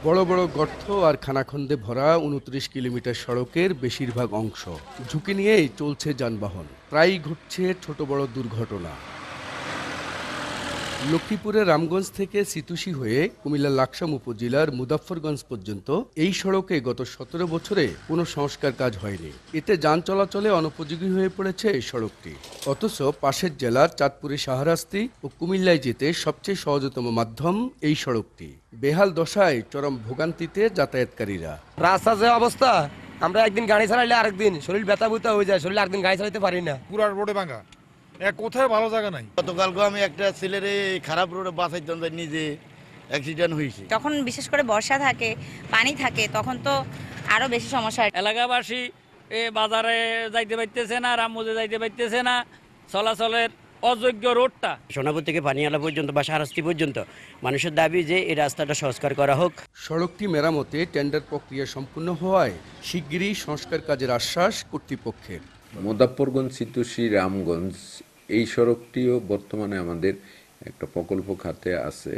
বড় বড় গর্ত আর খানাখন্দে ভরা ২৯ কিলোমিটার সড়কের বেশিরভাগ অংশ ঝুঁকি নিয়েই চলছে যানবাহন। প্রায়ই ঘটছে ছোট বড় দুর্ঘটনা। লক্ষ্মীপুরের রামগঞ্জ থেকে সিতুসি হয়ে কুমিল্লার লাকসাম উপজেলার মুজাফফরগঞ্জ পর্যন্ত এই সড়কে গত ১৭ বছরে কোনো সংস্কার কাজ হয়নি। এতে যান চলাচলে অনুপযোগী হয়ে পড়েছে এই সড়কটি। অথচ পাশের জেলার চাঁদপুরের শাহরাস্তি ও কুমিল্লায় যেতে সবচেয়ে সহজতম মাধ্যম এই সড়কটি। বেহাল দশায় চরম ভোগান্তিতে যাতায়াতকারীরা। রাস্তা যে অবস্থা, আমরা একদিন গাড়ি চালাইলে আরেকদিন শরীর ব্যথা বুথা হয়ে যায়, শরীর একদিন গাড়ি চালাতে পারি না। পুরা রোডে ভাঙা, কোথায় ভালো জায়গা নাই। গতকালকে আমি একটা ছেলের খারাপ রোডে বাঁচাইতাম, নিজে অ্যাক্সিডেন্ট হয়েছে। যখন বিশেষ করে বর্ষা থাকে, পানি থাকে, তখন তো আরো বেশি সমস্যা। এলাকাবাসী বাজারে যাইতে পারতেছে না, রামমোজে যাইতে পারতেছে না, চলাচলের অযোগ্য রোডটা। সোনাপুর থেকে পানিয়ালা পর্যন্ত বা শাহরাস্তি পর্যন্ত মানুষের দাবি যে এই রাস্তাটা সংস্কার করা হোক। সড়কটি মেরামতে টেন্ডার প্রক্রিয়া সম্পূর্ণ হওয়ায় শিগগিরই সংস্কার কাজের আশ্বাস কর্তৃপক্ষের। মুজাফফরগঞ্জ সিতুসি রামগঞ্জ এই সড়কটিও বর্তমানে আমাদের একটা প্রকল্প খাতে আছে,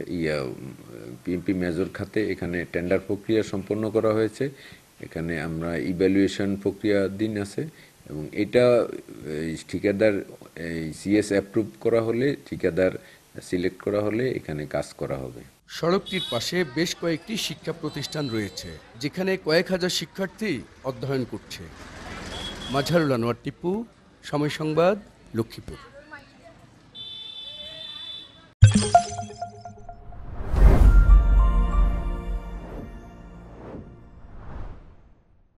পিএমপি মেজর খাতে। এখানে টেন্ডার প্রক্রিয়া সম্পন্ন করা হয়েছে। এখানে আমরা ইভ্যালুয়েশন প্রক্রিয়া দিন আছে এবং এটা ঠিকাদার সিএস অ্যাপ্রুভ করা হলে, ঠিকাদার সিলেক্ট করা হলে এখানে কাজ করা হবে। সড়কটির পাশে বেশ কয়েকটি শিক্ষা প্রতিষ্ঠান রয়েছে, যেখানে কয়েক হাজার শিক্ষার্থী অধ্যয়ন করছে। মাজহারুল আনোয়ার টিপু, সময় সংবাদ, লক্ষ্মীপুর।